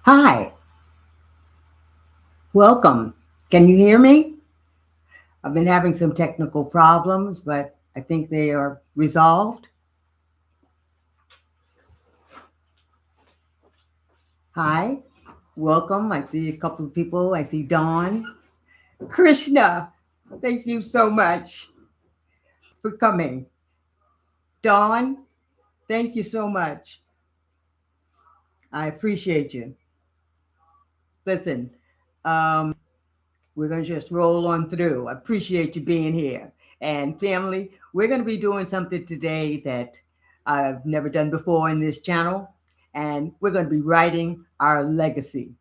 Hi, welcome. Can you hear me? I've been having some technical problems, but I think they are resolved. Hi, welcome. I see a couple of people. I see Dawn. Krishna, thank you so much for coming. Dawn, thank you so much. I appreciate you. Listen, we're going to just roll on through. I appreciate you being here. And family, we're going to be doing something today that I've never done before in this channel. And we're going to be writing our legacy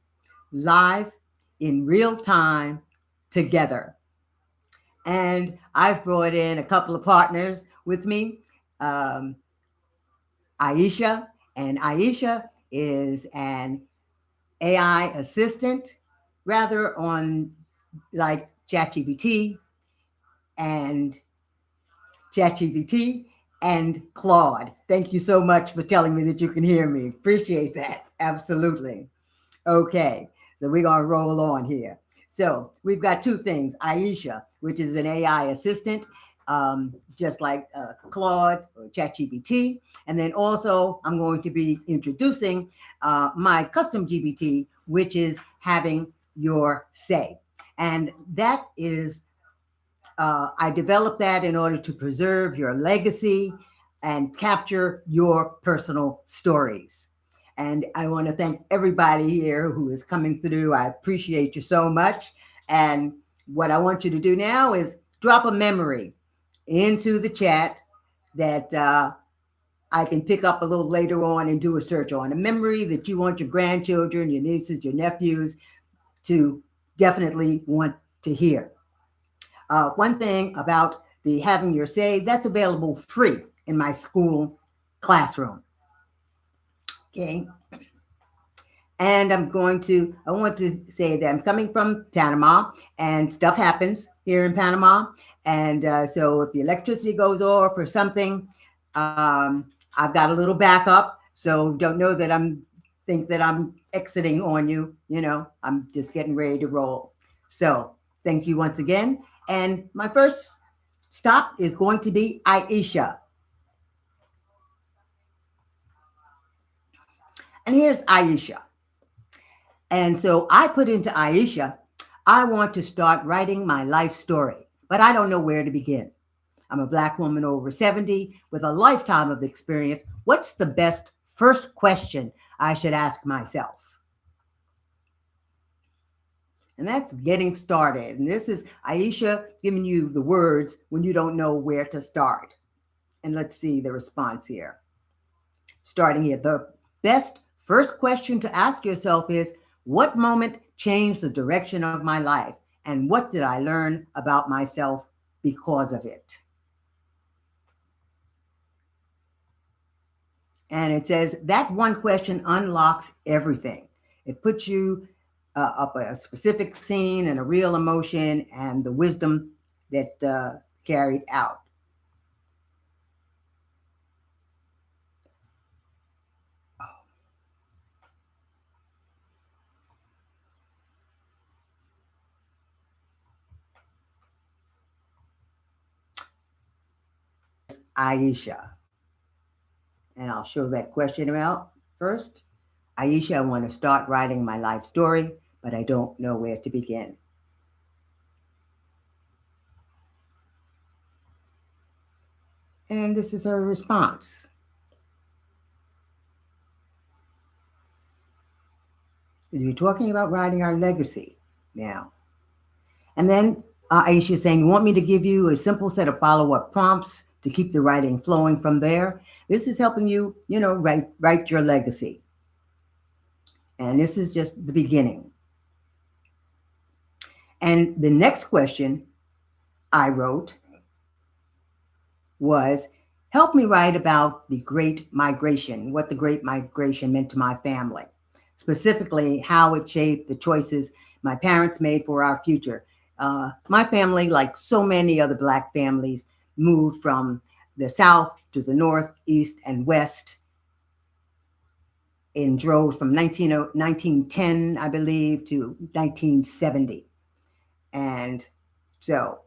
live in real time together. And I've brought in a couple of partners with me, um, Aisha. And Aisha is an AI assistant, rather on like ChatGPT and ChatGPT and Claude. Thank you so much for telling me that you can hear me. Appreciate that. Absolutely. Okay, so we're going to roll on here. So we've got two things: Aisha, which is an AI assistant, just like Claude or ChatGPT. And then also, I'm going to be introducing my custom GPT, which is having your say. And that is I developed that in order to preserve your legacy and capture your personal stories. And I want to thank everybody here who is coming through. I appreciate you so much. And what I want you to do now is drop a memory into the chat that I can pick up a little later on and do a search on. A memory that you want your grandchildren, your nieces, your nephews to definitely want to hear. One thing about the having your say, that's available free in my Skool classroom. Okay. And I want to say that I'm coming from Panama and stuff happens here in Panama. And so if the electricity goes off or something, I've got a little backup. So don't know that think that I'm exiting on you. I'm just getting ready to roll. So thank you once again. And my first stop is going to be Aisha. And here's Aisha. And so I put into Aisha, I want to start writing my life story, but I don't know where to begin. I'm a Black woman over 70 with a lifetime of experience. What's the best first question I should ask myself? And that's getting started. And this is Aisha giving you the words when you don't know where to start. And let's see the response here. Starting here, the best first question to ask yourself is, what moment changed the direction of my life? And what did I learn about myself because of it? And it says that one question unlocks everything. It puts you up a specific scene and a real emotion and the wisdom that carried out. Aisha. And I'll show that question out first. Aisha, I want to start writing my life story, but I don't know where to begin. And this is her response. We're talking about writing our legacy now. And then Aisha is saying, you want me to give you a simple set of follow-up prompts to keep the writing flowing from there? This is helping you, write your legacy. And this is just the beginning. And the next question I wrote was, help me write about the Great Migration, what the Great Migration meant to my family, specifically how it shaped the choices my parents made for our future. My family, like so many other Black families, moved from the South to the North, East, and West in droves from 1910, I believe, to 1970. And so,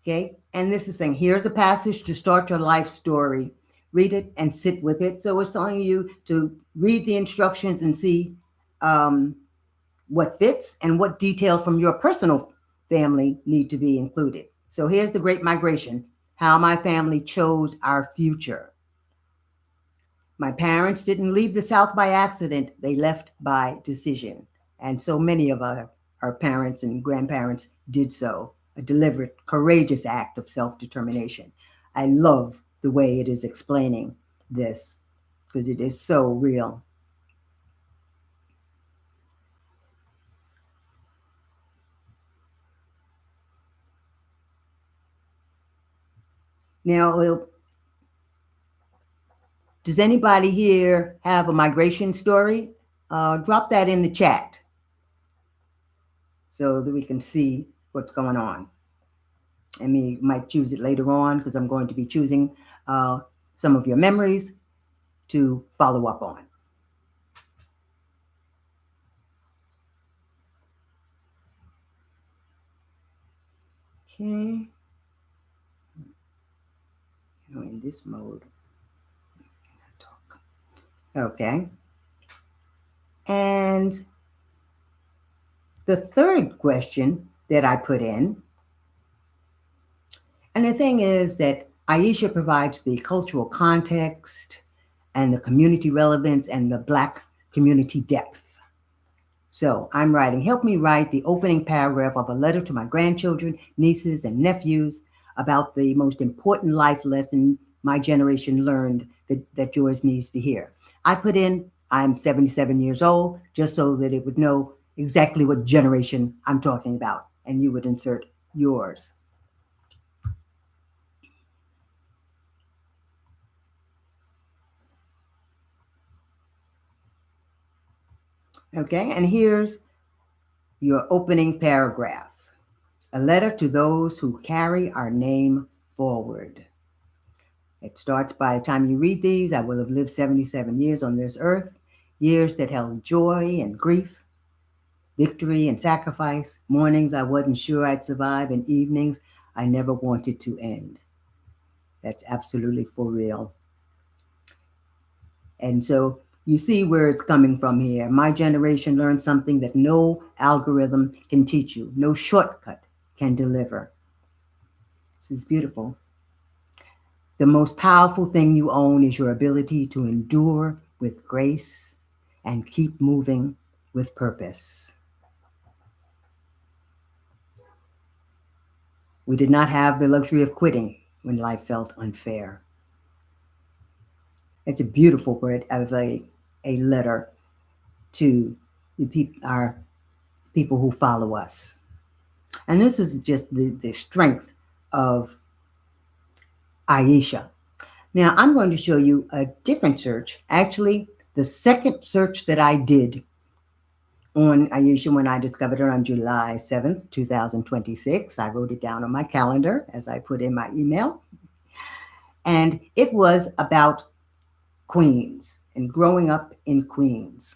okay, and this is saying, here's a passage to start your life story. Read it and sit with it. So it's telling you to read the instructions and see um, what fits and what details from your personal family need to be included. So here's the Great Migration, how my family chose our future. My parents didn't leave the South by accident, they left by decision. And so many of our parents and grandparents did so, a deliberate, courageous act of self determination. I love the way it is explaining this because it is so real. Now, does anybody here have a migration story? Drop that in the chat so that we can see what's going on. And we might choose it later on because I'm going to be choosing some of your memories to follow up on. Okay. In this mode. Okay. And the third question that I put in, and the thing is that Aisha provides the cultural context and the community relevance and the Black community depth. So I'm writing, help me write the opening paragraph of a letter to my grandchildren, nieces, and nephews about the most important life lesson my generation learned that yours needs to hear. I put in, I'm 77 years old, just so that it would know exactly what generation I'm talking about, and you would insert yours. Okay, and here's your opening paragraph. A letter to those who carry our name forward. It starts, by the time you read these, I will have lived 77 years on this earth, years that held joy and grief, victory and sacrifice, mornings I wasn't sure I'd survive, and evenings I never wanted to end. That's absolutely for real. And so you see where it's coming from here. My generation learned something that no algorithm can teach you, no shortcut can deliver. This is beautiful. The most powerful thing you own is your ability to endure with grace and keep moving with purpose. We did not have the luxury of quitting when life felt unfair. It's a beautiful word of a letter to our people who follow us. And this is just the strength of Aisha. Now, I'm going to show you a different search. Actually, the second search that I did on Aisha when I discovered her on July 7th, 2026. I wrote it down on my calendar as I put in my email. And it was about Queens and growing up in Queens.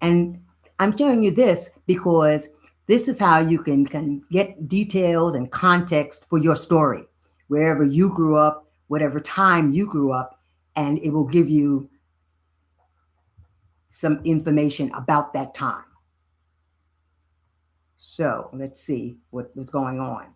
And I'm showing you this because this is how you can get details and context for your story, wherever you grew up, whatever time you grew up, and it will give you some information about that time. So let's see what was going on.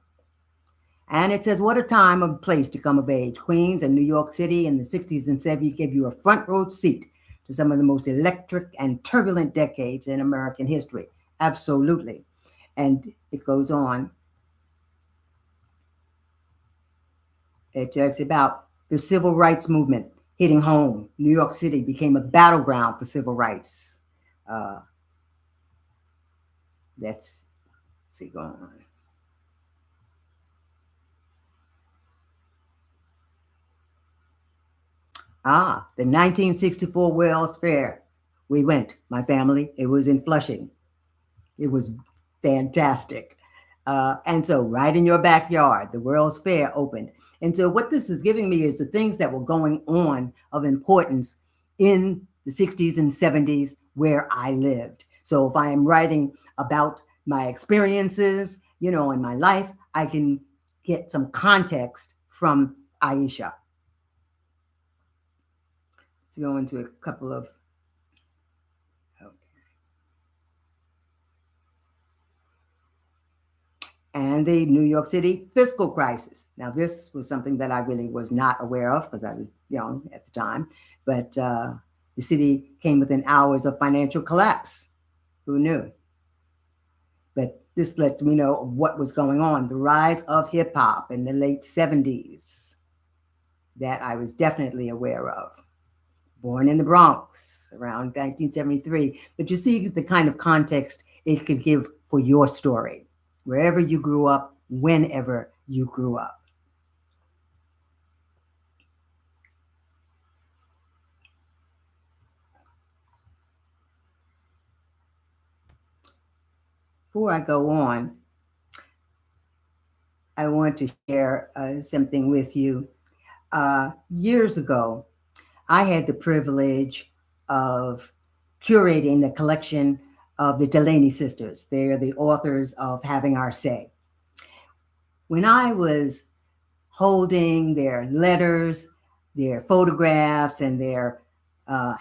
And it says, what a time and place to come of age. Queens and New York City in the 60s and 70s gave you a front row seat to some of the most electric and turbulent decades in American history. Absolutely. And it goes on. It talks about the civil rights movement hitting home. New York City became a battleground for civil rights. Let's see, go on. The 1964 World's Fair. We went, my family. It was in Flushing. It was fantastic. And so, right in your backyard, the World's Fair opened. And so, what this is giving me is the things that were going on of importance in the 60s and 70s where I lived. So if I am writing about my experiences, in my life, I can get some context from Aisha. Let's go into a couple of. Okay. And the New York City fiscal crisis. Now, this was something that I really was not aware of because I was young at the time, but the city came within hours of financial collapse. Who knew? But this lets me know what was going on. The rise of hip hop in the late 70s, that I was definitely aware of. Born in the Bronx around 1973. But you see the kind of context it could give for your story, wherever you grew up, whenever you grew up. Before I go on, I want to share something with you. Years ago, I had the privilege of curating the collection of the Delaney sisters. They're the authors of Having Our Say. When I was holding their letters, their photographs, and their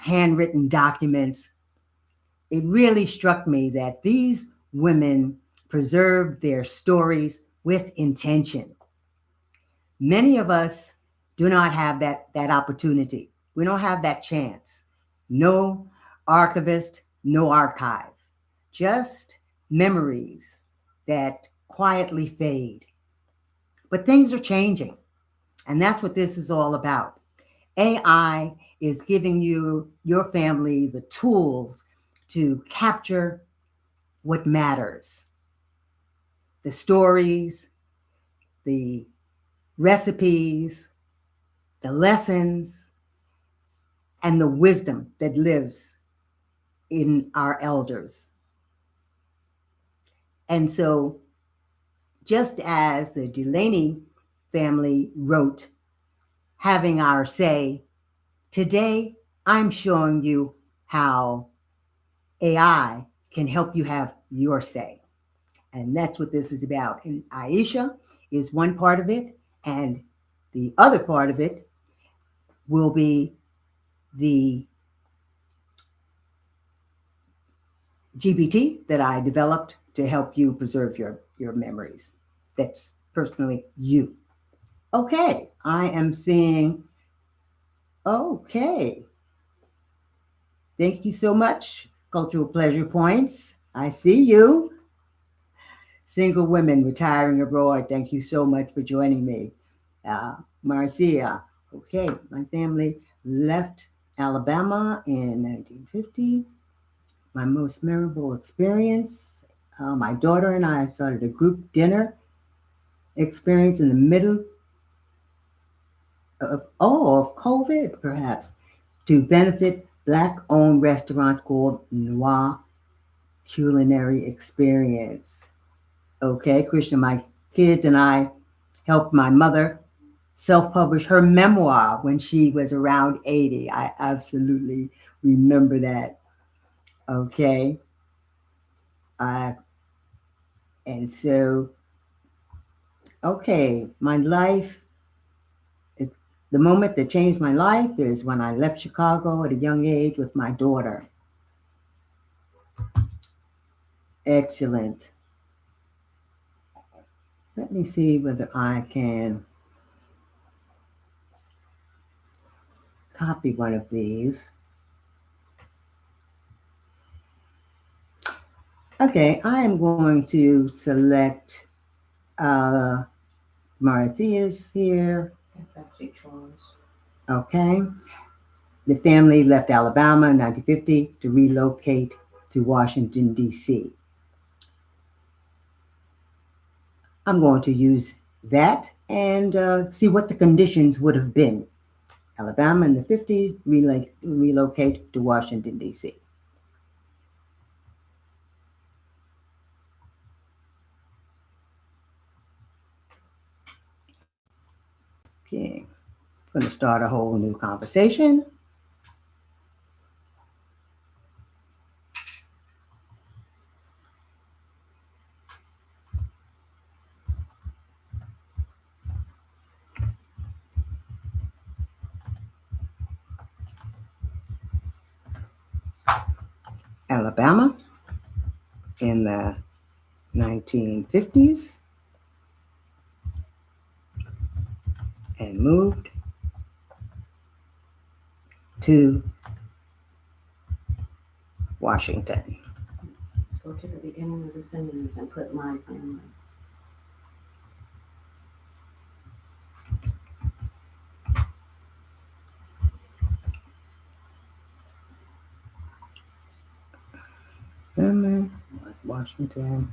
handwritten documents, it really struck me that these women preserved their stories with intention. Many of us do not have that opportunity. We don't have that chance. No archivist, no archive, just memories that quietly fade. But things are changing, and that's what this is all about. AI is giving you, your family, the tools to capture what matters, the stories, the recipes, the lessons, and the wisdom that lives in our elders. And so, just as the Delaney family wrote, Having Our Say, today I'm showing you how AI can help you have your say. And that's what this is about. And Aisha is one part of it, and the other part of it will be the GPT that I developed to help you preserve your memories. That's personally you. Okay, I am seeing. Okay, thank you so much, Cultural Pleasure Points. I see you. Single women retiring abroad. Thank you so much for joining me. Uh, Marcia. Okay, my family left Alabama in 1950. My most memorable experience. My daughter and I started a group dinner experience in the middle of COVID, perhaps, to benefit Black-owned restaurants called Noir Culinary Experience. Okay, Krishna, my kids and I helped my mother self-publish her memoir when she was around 80. I absolutely remember that. Okay. Uh, and so, okay, my life is the moment that changed my life is when I left Chicago at a young age with my daughter. Excellent. Let me see whether I can copy one of these. Okay, I am going to select Marthias here. That's actually Charles. Okay. The family left Alabama in 1950 to relocate to Washington, D.C. I'm going to use that and see what the conditions would have been. Alabama in the 50s, relocate to Washington, D.C. Okay, I'm going to start a whole new conversation. Alabama in the 1950s and moved to Washington. Go to the beginning of the sentence and put my family. Washington.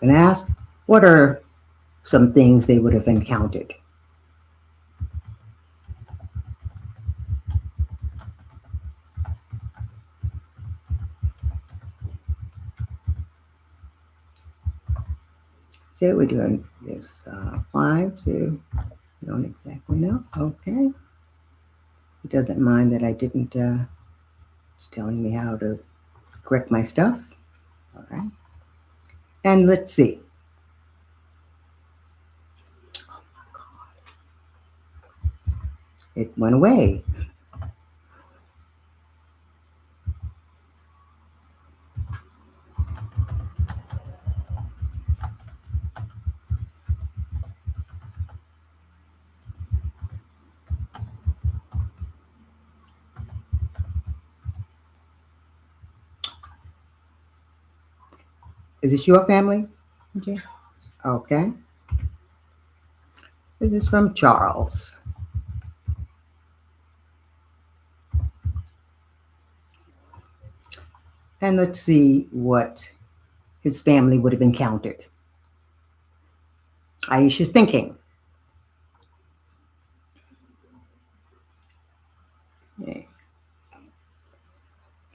And ask, what are some things they would have encountered? So we're doing this 5 to, I don't exactly know. Okay. It doesn't mind that I didn't, it's telling me how to correct my stuff. All right. And let's see. It went away. Is this your family? Okay. Okay. This is from Charles. And let's see what his family would have encountered. Aisha's thinking.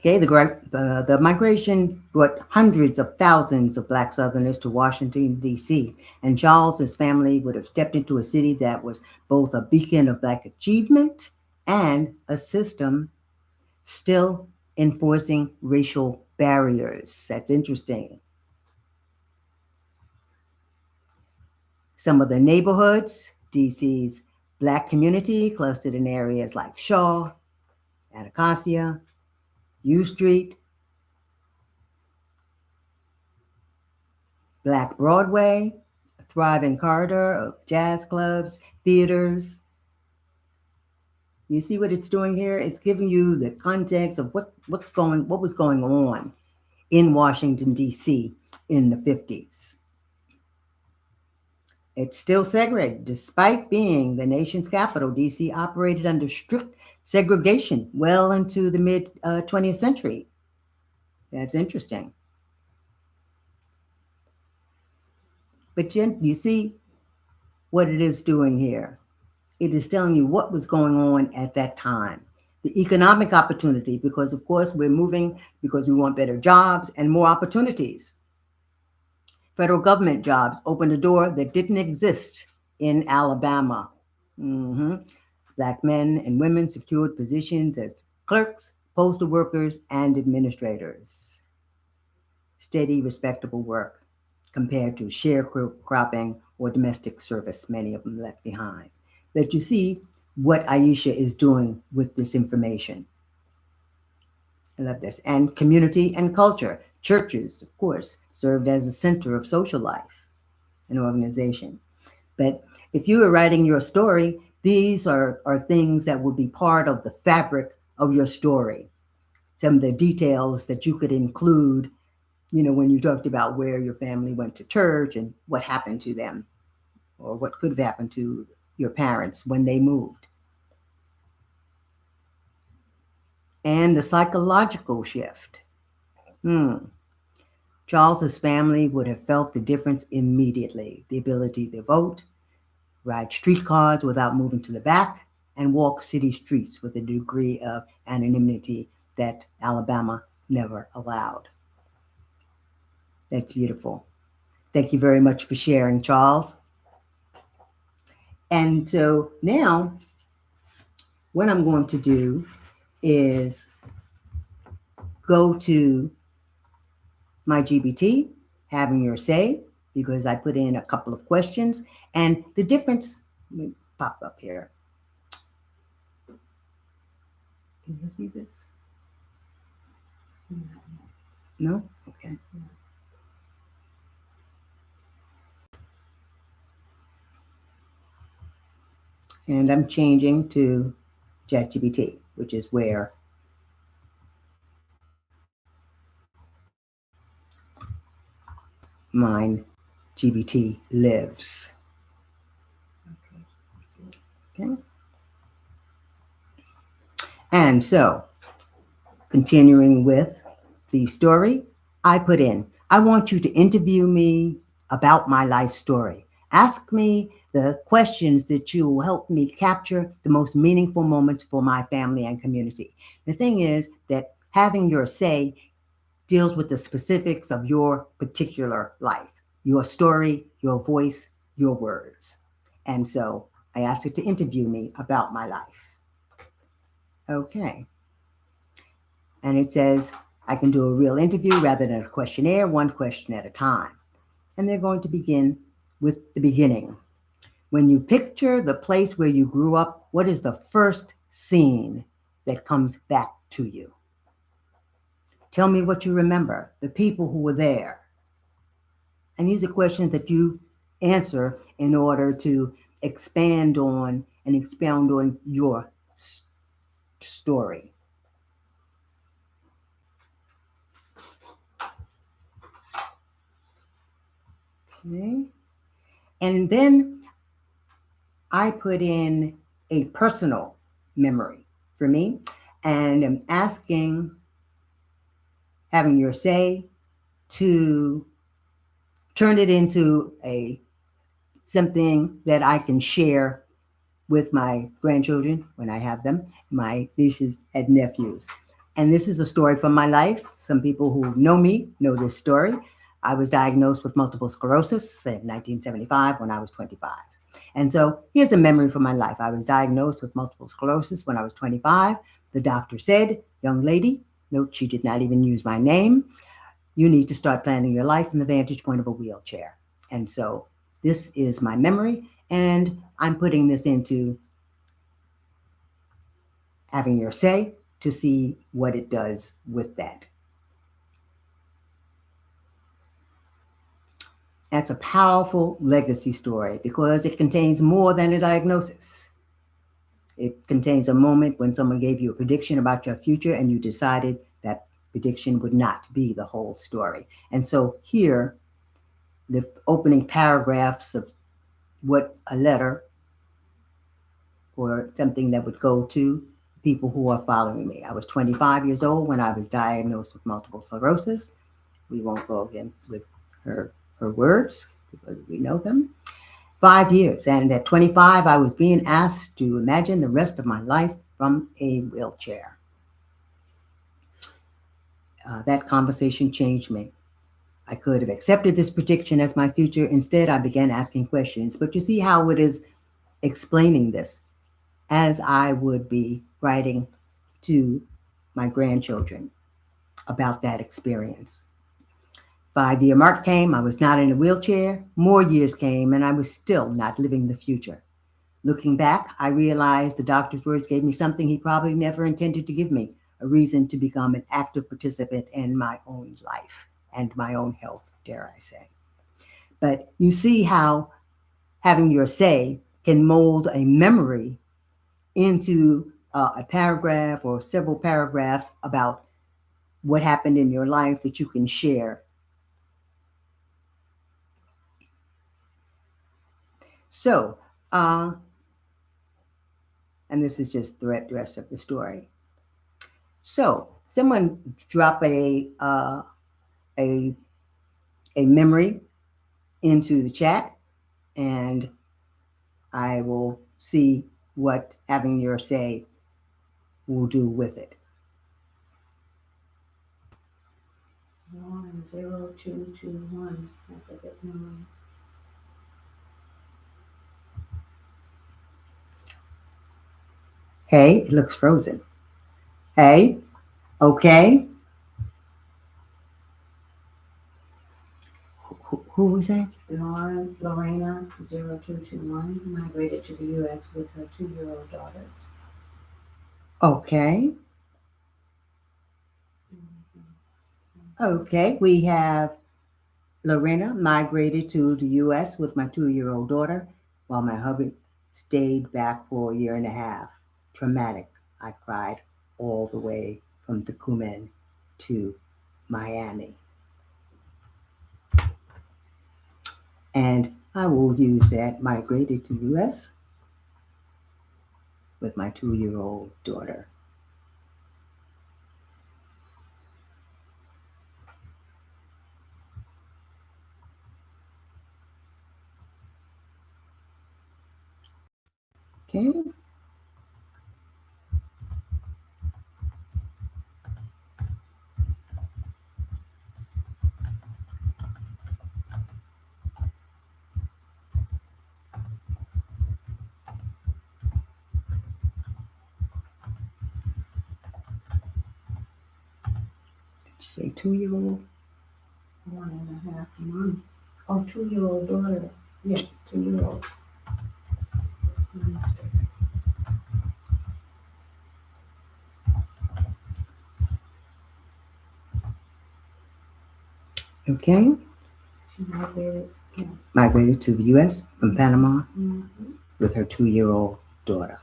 Okay, the migration brought hundreds of thousands of Black Southerners to Washington, D.C., and Charles's family would have stepped into a city that was both a beacon of Black achievement and a system still enforcing racial barriers. That's interesting. Some of the neighborhoods, DC's Black community clustered in areas like Shaw, Anacostia, U Street, Black Broadway, a thriving corridor of jazz clubs, theaters. You see what it's doing here? It's giving you the context of what was going on in Washington, D.C. in the 50s. It's still segregated. Despite being the nation's capital, D.C. operated under strict segregation well into the mid 20th century. That's interesting. But you see what it is doing here. It is telling you what was going on at that time. The economic opportunity, because of course we're moving because we want better jobs and more opportunities. Federal government jobs opened a door that didn't exist in Alabama. Mm-hmm. Black men and women secured positions as clerks, postal workers, and administrators. Steady, respectable work compared to sharecropping or domestic service, many of them left behind. That you see what Aisha is doing with this information. I love this. And community and culture. Churches, of course, served as a center of social life and organization. But if you are writing your story, these are things that will be part of the fabric of your story. Some of the details that you could include, when you talked about where your family went to church and what happened to them, or what could have happened to your parents when they moved. And the psychological shift. Charles's family would have felt the difference immediately. The ability to vote, ride streetcars without moving to the back, and walk city streets with a degree of anonymity that Alabama never allowed. That's beautiful. Thank you very much for sharing, Charles. And so now, what I'm going to do is go to my GBT, having your say, because I put in a couple of questions, and the difference pop up here. Can you see this? No? Okay. And I'm changing to ChatGPT, which is where mine GBT lives. Okay. And so, continuing with the story, I put in, I want you to interview me about my life story. Ask me the questions that you will help me capture the most meaningful moments for my family and community. The thing is that having your say deals with the specifics of your particular life, your story, your voice, your words. And so I asked it to interview me about my life. Okay. And it says I can do a real interview rather than a questionnaire, one question at a time. And they're going to begin with the beginning. When you picture the place where you grew up, what is the first scene that comes back to you? Tell me what you remember, the people who were there. And these are questions that you answer in order to expand on and expound on your story. Okay. And then I put in a personal memory for me, and I'm asking, having your say, to turn it into something that I can share with my grandchildren when I have them, my nieces and nephews. And this is a story from my life. Some people who know me know this story. I was diagnosed with multiple sclerosis in 1975 when I was 25. And so here's a memory from my life. I was diagnosed with multiple sclerosis when I was 25. The doctor said, young lady, note she did not even use my name, you need to start planning your life from the vantage point of a wheelchair. And so this is my memory, and I'm putting this into having your say to see what it does with that. That's a powerful legacy story because it contains more than a diagnosis. It contains a moment when someone gave you a prediction about your future and you decided that prediction would not be the whole story. And so here, the opening paragraphs of what a letter or something that would go to people who are following me. I was 25 years old when I was diagnosed with multiple sclerosis. We won't go again with her words because we know them. 5 years. And at 25, I was being asked to imagine the rest of my life from a wheelchair. That conversation changed me. I could have accepted this prediction as my future. Instead, I began asking questions. But you see how it is explaining this as I would be writing to my grandchildren about that experience. 5-year mark came, I was not in a wheelchair. More years came, and I was still not living the future. Looking back, I realized the doctor's words gave me something he probably never intended to give me, a reason to become an active participant in my own life and my own health, dare I say. But you see how having your say can mold a memory into a paragraph or several paragraphs about what happened in your life that you can share. So, and this is just the rest of the story. So, someone drop a memory into the chat, and I will see what having your say will do with it. 0221. That's a good number. Hey, it looks frozen. Hey, okay. Who was that? Lorena 0221 migrated to the U.S. with her 2-year-old daughter. Okay. Okay. We have Lorena migrated to the U.S. with my 2-year-old daughter, while my hubby stayed back for a year and a half. Traumatic. I cried all the way from Tucumán to Miami. And I will use that migrated to U.S. with my 2-year-old daughter. Okay. Did you say 2-year-old? 1.5 months. Oh, 2-year-old daughter. Yes, 2-year-old. Okay. She migrated. Yeah. Migrated to the U.S. from Panama Mm-hmm. with her 2-year-old daughter.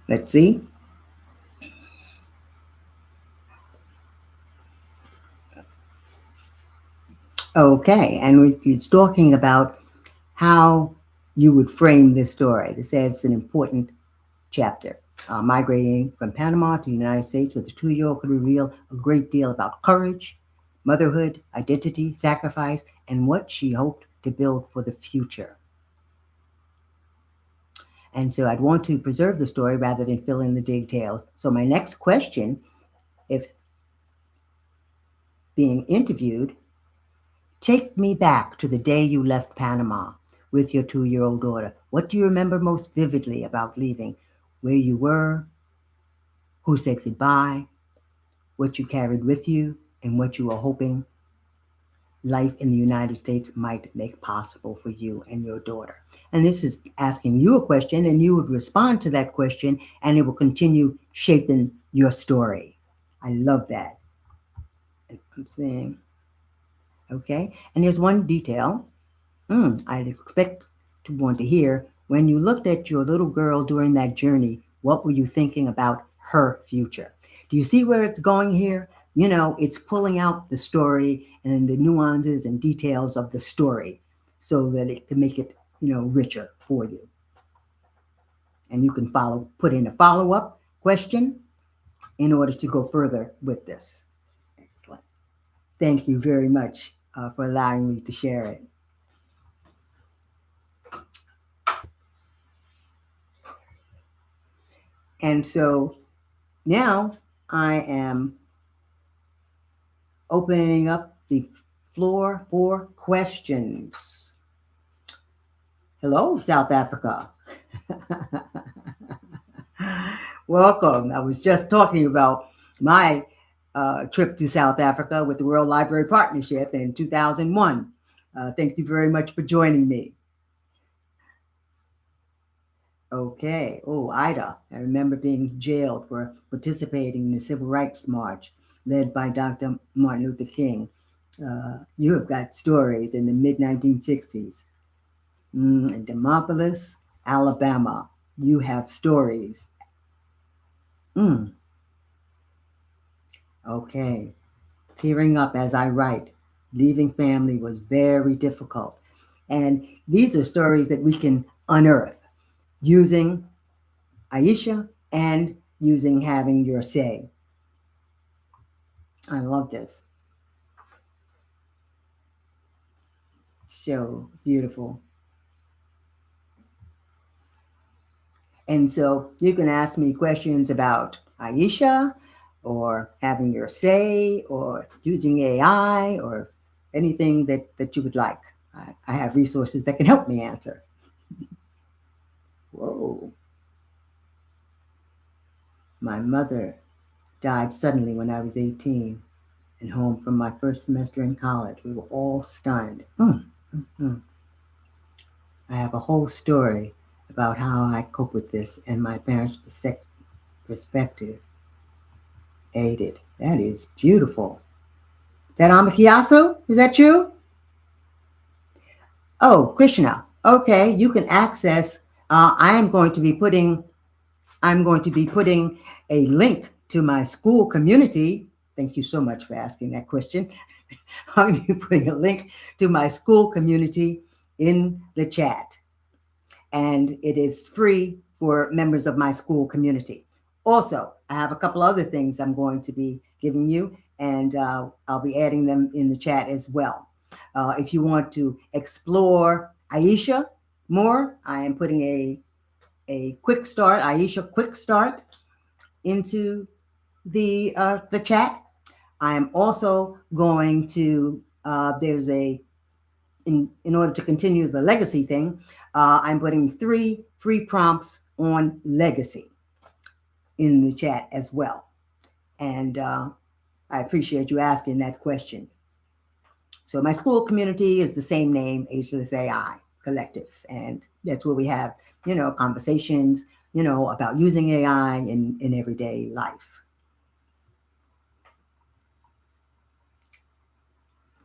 Let's see. Okay, and it's talking about how you would frame this story. This says an important chapter. Migrating from Panama to the United States with a 2-year-old could reveal a great deal about courage, motherhood, identity, sacrifice, and what she hoped to build for the future. And so I'd want to preserve the story rather than fill in the details. So my next question, if being interviewed, take me back to the day you left Panama with your 2-year-old daughter. What do you remember most vividly about leaving? Where you were, who said goodbye, what you carried with you, and what you were hoping life in the United States might make possible for you and your daughter. And this is asking you a question, and you would respond to that question, and it will continue shaping your story. I love that. I'm saying, okay. And there's one detail I'd expect to want to hear. When you looked at your little girl during that journey, what were you thinking about her future? Do you see where it's going here? You know, it's pulling out the story and the nuances and details of the story so that it can make it, richer for you. And you can put in a follow up question in order to go further with this. Excellent. Thank you very much for allowing me to share it. And so now I am opening up the floor for questions. Hello, South Africa. Welcome. I was just talking about my trip to South Africa with the World Library Partnership in 2001. Thank you very much for joining me. Okay. Oh, Ida. I remember being jailed for participating in the Civil Rights March led by Dr. Martin Luther King. You have got stories in the mid 1960s. In Demopolis, Alabama, you have stories. Mm, okay. Tearing up as I write. Leaving family was very difficult. And these are stories that we can unearth using Aisha and using having your say. I love this. So beautiful. And so you can ask me questions about Aisha or having your say or using AI or anything that you would like. I have resources that can help me answer. Whoa. My mother died suddenly when I was 18. and home from my first semester in college. We were all stunned. Mm. I have a whole story about how I cope with this and my parents' perspective aided. That is beautiful. Is that Amakiaso? Is that you? Oh, Krishna. Okay, you can access. I'm going to be putting. I'm going to be putting a link to my Skool community. Thank you so much for asking that question. I'm going to be putting a link to my Skool community in the chat, and it is free for members of my Skool community. Also, I have a couple other things I'm going to be giving you, and I'll be adding them in the chat as well. If you want to explore Aisha more, I am putting a quick start, Aisha quick start, into the chat. I am also going to there's a in order to continue the legacy thing, I'm putting 3 free prompts on legacy in the chat as well. And I appreciate you asking that question. So my Skool community is the same name, Ageless AI Collective, and that's where we have conversations about using AI in everyday life.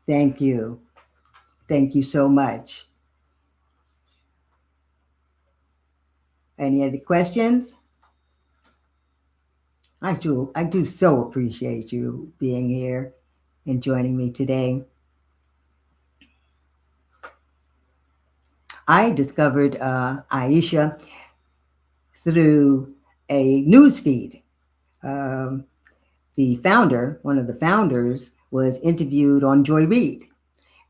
Thank you. Thank you so much. Any other questions? I do so appreciate you being here and joining me today. I discovered Aisha through a news feed. Um, one of the founders, was interviewed on Joy Reid,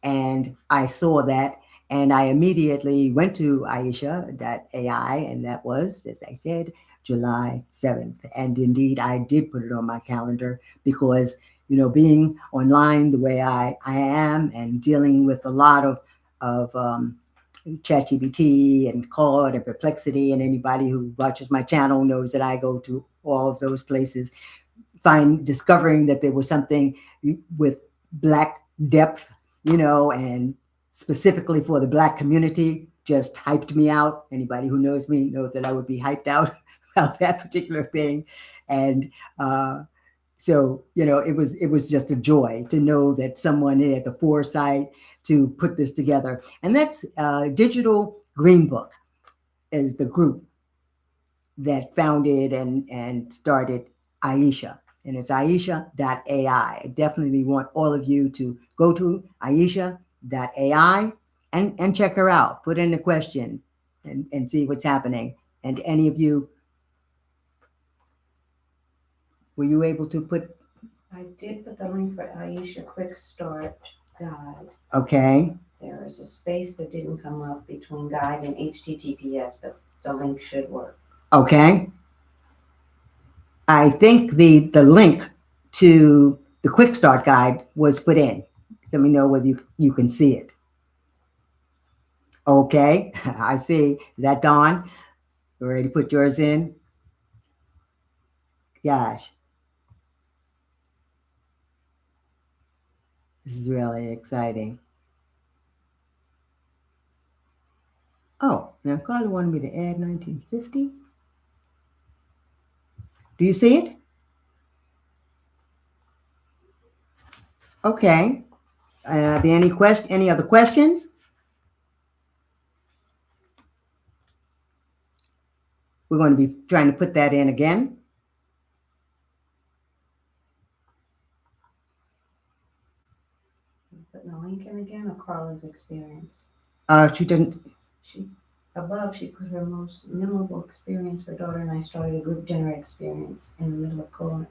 and I saw that, and I immediately went to aisha.ai, and that was, as I said, July 7th. And indeed, I did put it on my calendar because, being online the way I am and dealing with a lot of ChatGPT and Claude and Perplexity, and anybody who watches my channel knows that I go to all of those places, discovering that there was something with Black depth, and specifically for the Black community, just hyped me out. Anybody who knows me knows that I would be hyped out about that particular thing. And so, it was just a joy to know that someone had the foresight to put this together. And that's Digital Green Book is the group that founded and started Aisha. And it's aisha.ai. I definitely want all of you to go to aisha.ai and check her out. Put in a question and see what's happening. And any of you, were you able to put? I did put the link for Aisha Quick Start Guide. Okay. There is a space that didn't come up between guide and HTTPS, but the link should work. Okay. I think the link to the quick start guide was put in. Let me know whether you can see it. Okay, I see. Is that Dawn? You ready to put yours in? Gosh, this is really exciting. Oh, now Carla wanted me to add 1950. Do you see it? Okay. Are there any other questions? We're going to be trying to put that in again. Putting the link in again, or Carla's experience? She didn't. Above, she put her most memorable experience. Her daughter and I started a group dinner experience in the middle of COVID.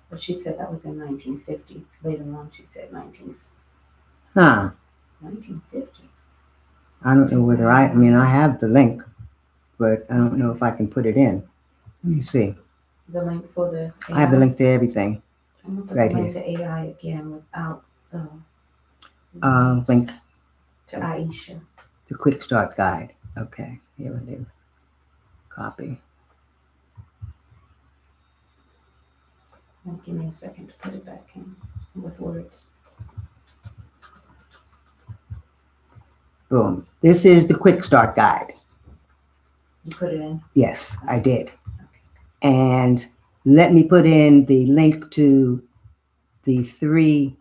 But she said that was in 1950. Later on, she said 1950. I don't know whether I mean, I have the link, but I don't know if I can put it in. Let me see. The link for the AI? I have the link to everything. I'm going to put right the link here. to AI again without the Link to Aisha. the quick start guide. Okay, here it is. Copy. Give me a second to put it back in. with words. Boom. This is the quick start guide. You put it in. Yes, I did. Okay. And let me put in the link to the 3.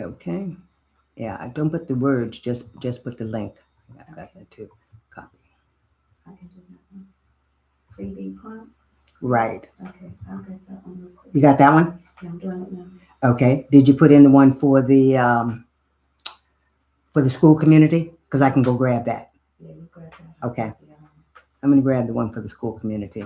Okay. Yeah, I don't put the words, just put the link. I got that too. Copy. I can do that one. Freebie prompt. Right. Okay, I'll get that one real quick. You got that one? Yeah, I'm doing it now. Okay. Did you put in the one for the school community? Because I can go grab that. Yeah, you grab that. Okay. Yeah. I'm going to grab the one for the school community.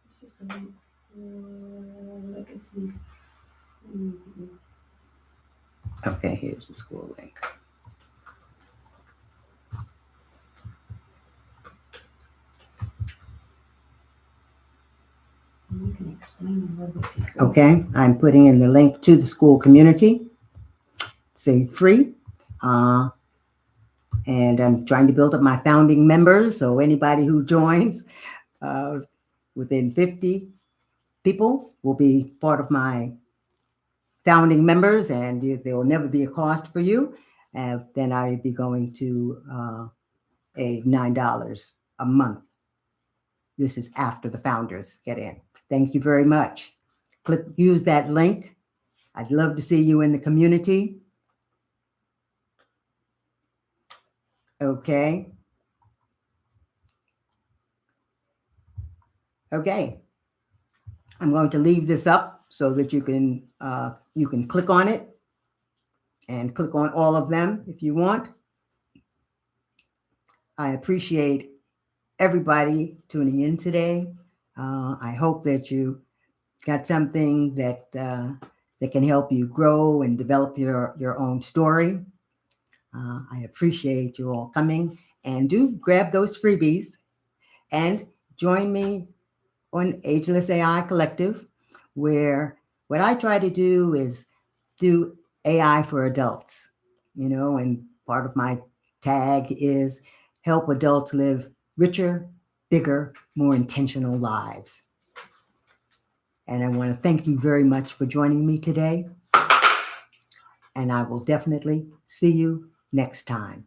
It's just a link for legacy. Mm-hmm. Okay, here's the school link. You can explain the legacy. Okay, I'm putting in the link to the school community. Say free. And I'm trying to build up my founding members. So anybody who joins within 50 people will be part of my founding members, and there will never be a cost for you. Then I'll be going to a $9 a month. This is after the founders get in. Thank you very much. Use that link. I'd love to see you in the community. Okay. Okay. I'm going to leave this up so that you can click on it and click on all of them if you want. I appreciate everybody tuning in today. I hope that you got something that can help you grow and develop your own story. I appreciate you all coming, and do grab those freebies and join me on Ageless AI Collective, where what I try to do is do AI for adults, and part of my tag is help adults live richer, bigger, more intentional lives. And I want to thank you very much for joining me today. And I will definitely see you next time.